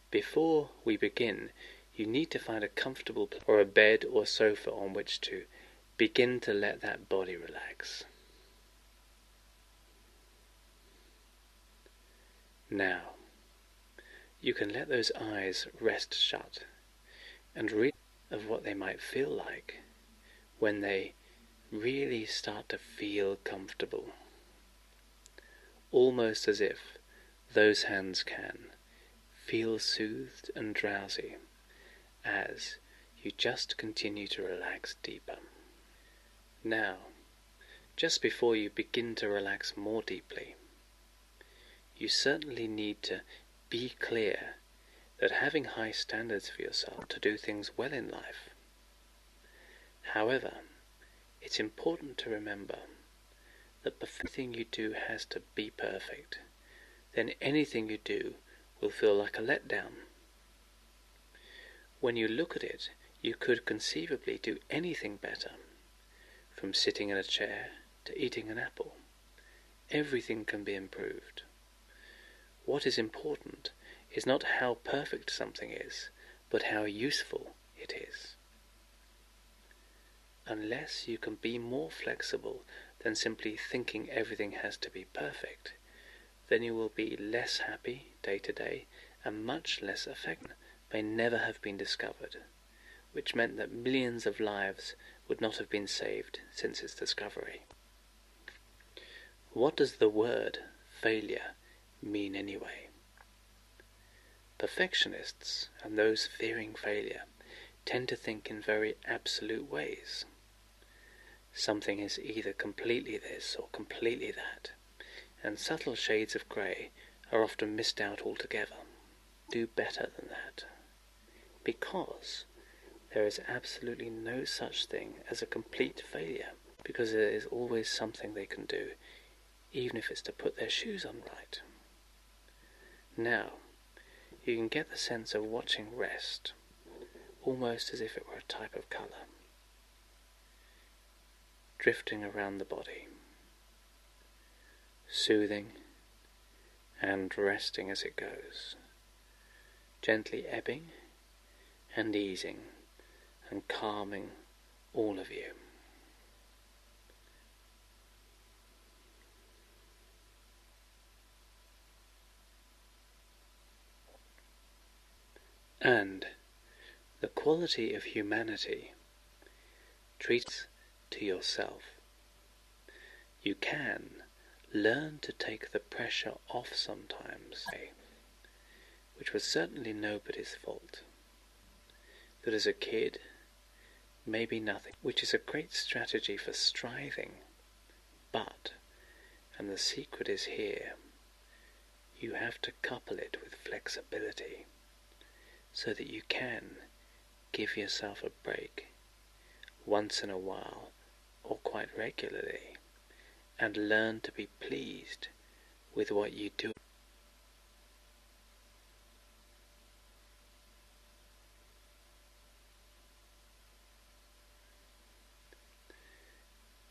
Before we begin, you need to find a comfortable place or a bed or sofa on which to begin to let that body relax. Now, you can let those eyes rest shut and read of what they might feel like when they really start to feel comfortable. Almost as if those hands can feel soothed and drowsy as you just continue to relax deeper. Now, just before you begin to relax more deeply, you certainly need to be clear that having high standards for yourself to do things well in life. However, it's important to remember that everything you do has to be perfect. Then anything you do will feel like a letdown. When you look at it, you could conceivably do anything better, from sitting in a chair to eating an apple. Everything can be improved. What is important is not how perfect something is, but how useful it is. Unless you can be more flexible than simply thinking everything has to be perfect, then you will be less happy day to day and much less effective. May never have been discovered, which meant that millions of lives would not have been saved since its discovery. What does the word failure mean anyway? Perfectionists and those fearing failure tend to think in very absolute ways. Something is either completely this or completely that, and subtle shades of grey are often missed out altogether. Do better than that, because there is absolutely no such thing as a complete failure, because there is always something they can do, even if it's to put their shoes on right. Now, you can get the sense of watching rest, almost as if it were a type of colour, drifting around the body, soothing and resting as it goes, gently ebbing and easing and calming all of you. And the quality of humanity treats to yourself. You can learn to take the pressure off sometimes, which was certainly nobody's fault. That as a kid, maybe nothing, which is a great strategy for striving, but, and the secret is here, you have to couple it with flexibility, so that you can give yourself a break once in a while or quite regularly, and learn to be pleased with what you do.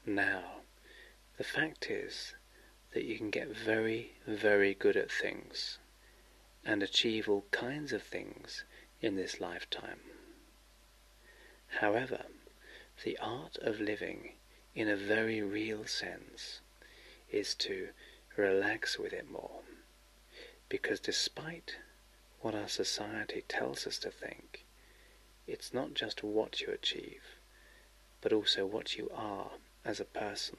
Now, the fact is that you can get very, very good at things and achieve all kinds of things in this lifetime. However, the art of living in a very real sense is to relax with it more, because despite what our society tells us to think, it's not just what you achieve, but also what you are as a person.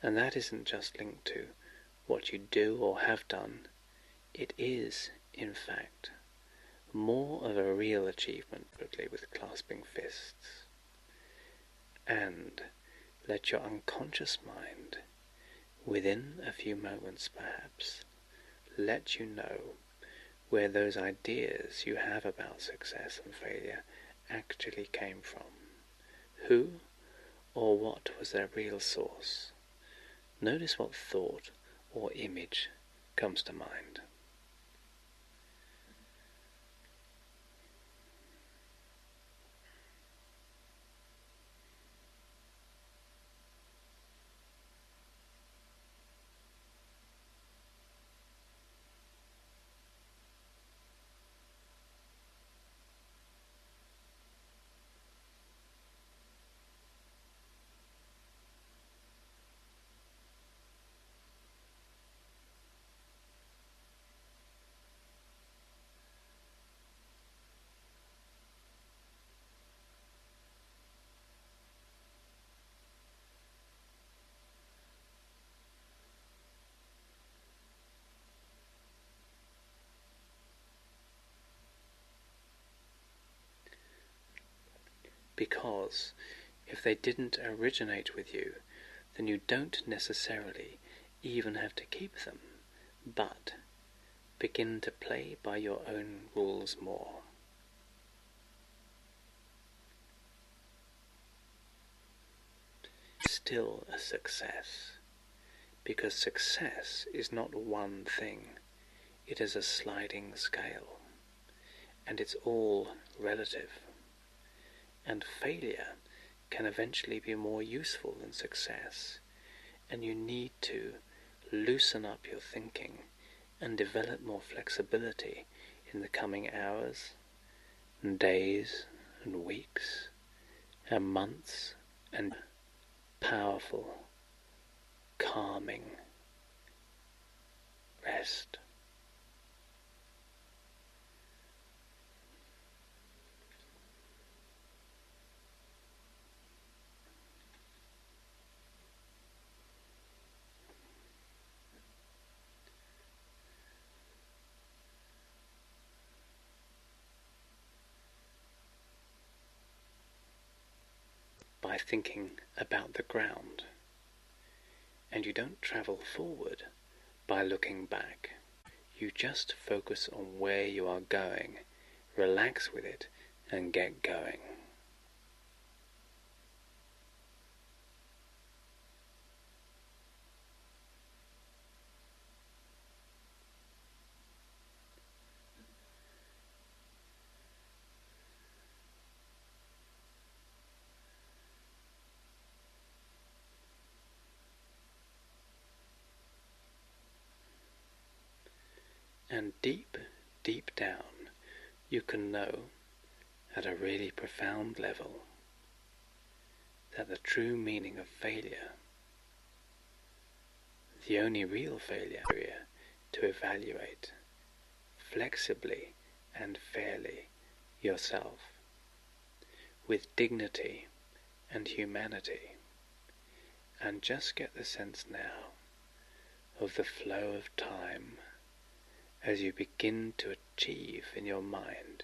And that isn't just linked to what you do or have done. It is, in fact, more of a real achievement, with clasping fists. And let your unconscious mind, within a few moments perhaps, let you know where those ideas you have about success and failure actually came from. Who or what was their real source? Notice what thought or image comes to mind. because if they didn't originate with you, then you don't necessarily even have to keep them, but begin to play by your own rules more. Still a success, because success is not one thing, it is a sliding scale, and it's all relative, and failure can eventually be more useful than success, and you need to loosen up your thinking and develop more flexibility in the coming hours and days and weeks and months, and powerful, calming rest. By thinking about the ground, and you don't travel forward by looking back. You just focus on where you are going, relax with it, and get going. And deep, deep down, you can know at a really profound level that the true meaning of failure, the only real failure, to evaluate flexibly and fairly yourself with dignity and humanity, and just get the sense now of the flow of time as you begin to achieve in your mind,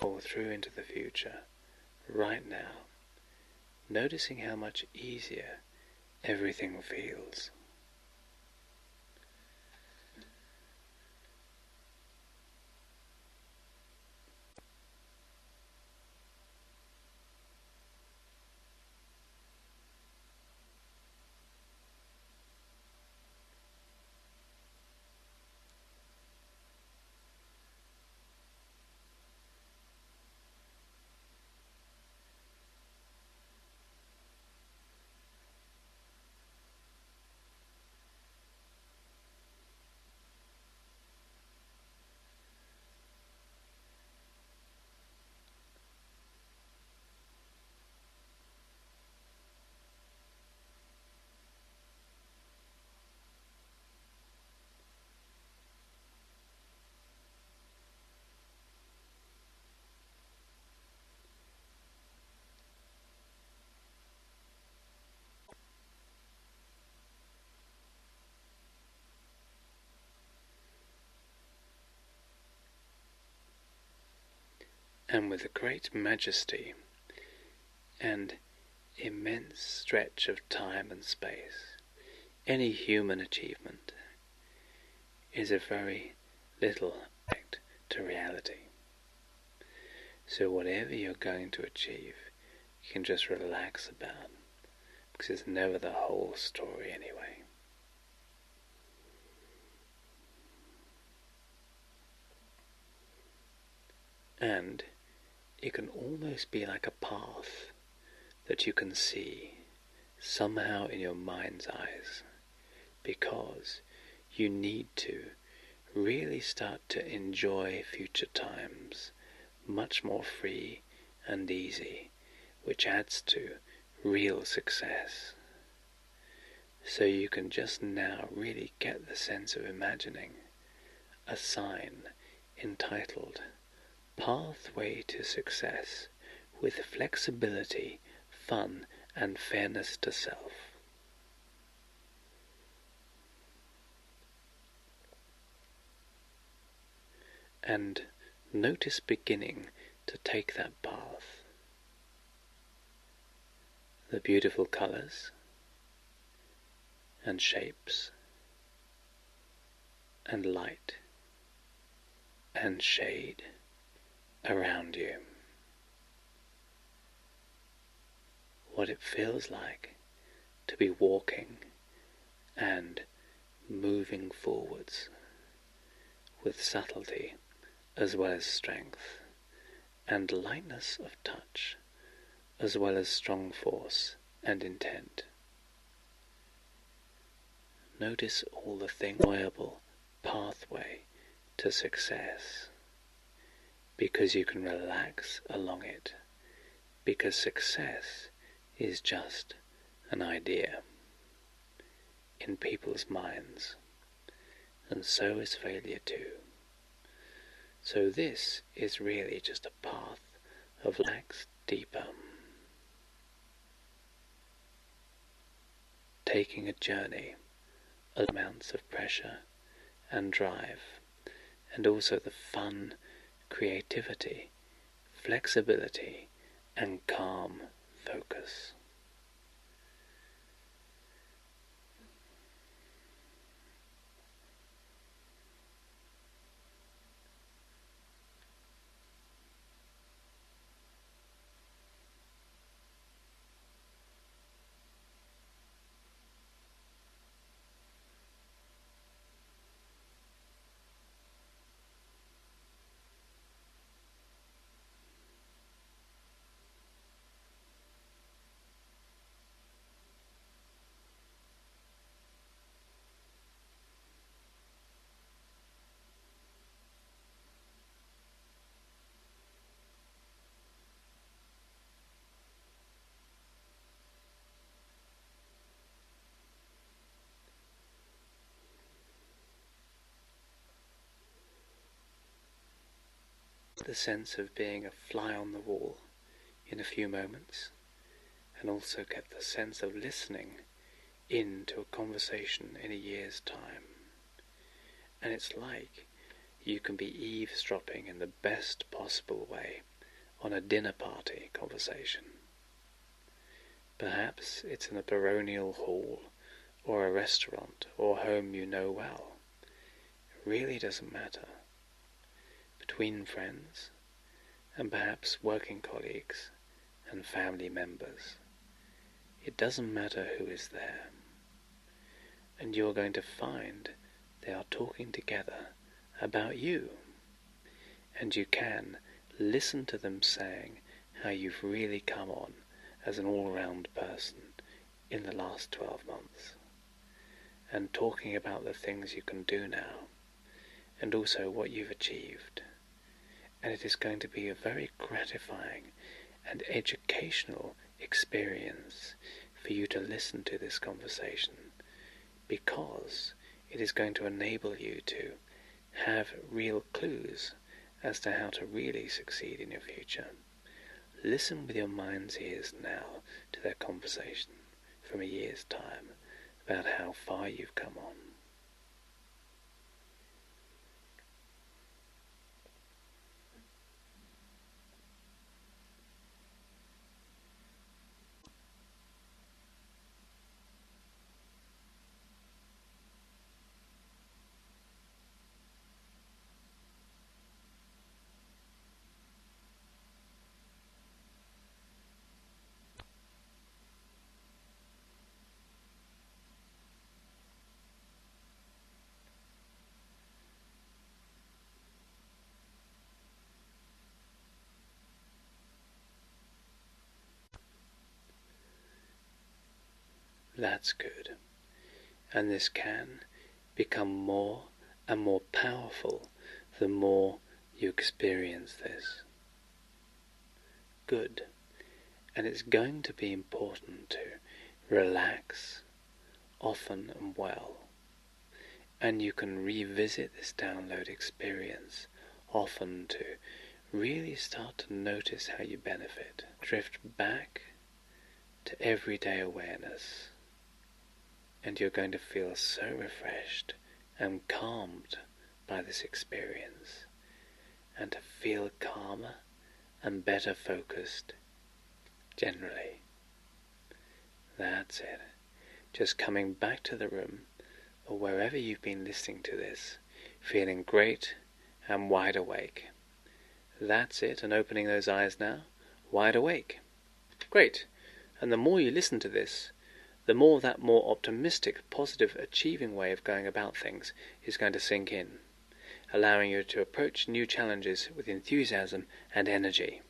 or through into the future, right now, noticing how much easier everything feels. And with a great majesty and immense stretch of time and space, any human achievement is a very little act to reality. So whatever you're going to achieve, you can just relax about, because it's never the whole story anyway. And it can almost be like a path that you can see somehow in your mind's eyes, because you need to really start to enjoy future times much more free and easy, which adds to real success. So you can just now really get the sense of imagining a sign entitled Pathway to Success with Flexibility, Fun and Fairness to Self. And notice beginning to take that path. The beautiful colours and shapes and light and shade around you. What it feels like to be walking and moving forwards with subtlety as well as strength, and lightness of touch as well as strong force and intent. Notice all the enjoyable pathway to success, because you can relax along it, because success is just an idea in people's minds, and so is failure too. So this is really just a path of relax deeper, taking a journey, amounts of pressure and drive, and also the fun, creativity, flexibility, and calm focus. The sense of being a fly on the wall in a few moments, and also get the sense of listening into a conversation in a year's time. And it's like you can be eavesdropping in the best possible way on a dinner party conversation. Perhaps it's in a baronial hall or a restaurant or home you know well. It really doesn't matter. Between friends, and perhaps working colleagues and family members. It doesn't matter who is there. And you're going to find they are talking together about you. And you can listen to them saying how you've really come on as an all-round person in the last 12 months. And talking about the things you can do now, and also what you've achieved. And it is going to be a very gratifying and educational experience for you to listen to this conversation, because it is going to enable you to have real clues as to how to really succeed in your future. Listen with your mind's ears now to their conversation from a year's time about how far you've come on. That's good. And this can become more and more powerful the more you experience this. Good. And it's going to be important to relax often and well. And you can revisit this download experience often to really start to notice how you benefit. Drift back to everyday awareness. And you're going to feel so refreshed and calmed by this experience, and to feel calmer and better focused generally. That's it. Just coming back to the room, or wherever you've been listening to this, feeling great and wide awake. That's it, and opening those eyes now, wide awake. Great. And the more you listen to this, the more that more optimistic, positive, achieving way of going about things is going to sink in, allowing you to approach new challenges with enthusiasm and energy.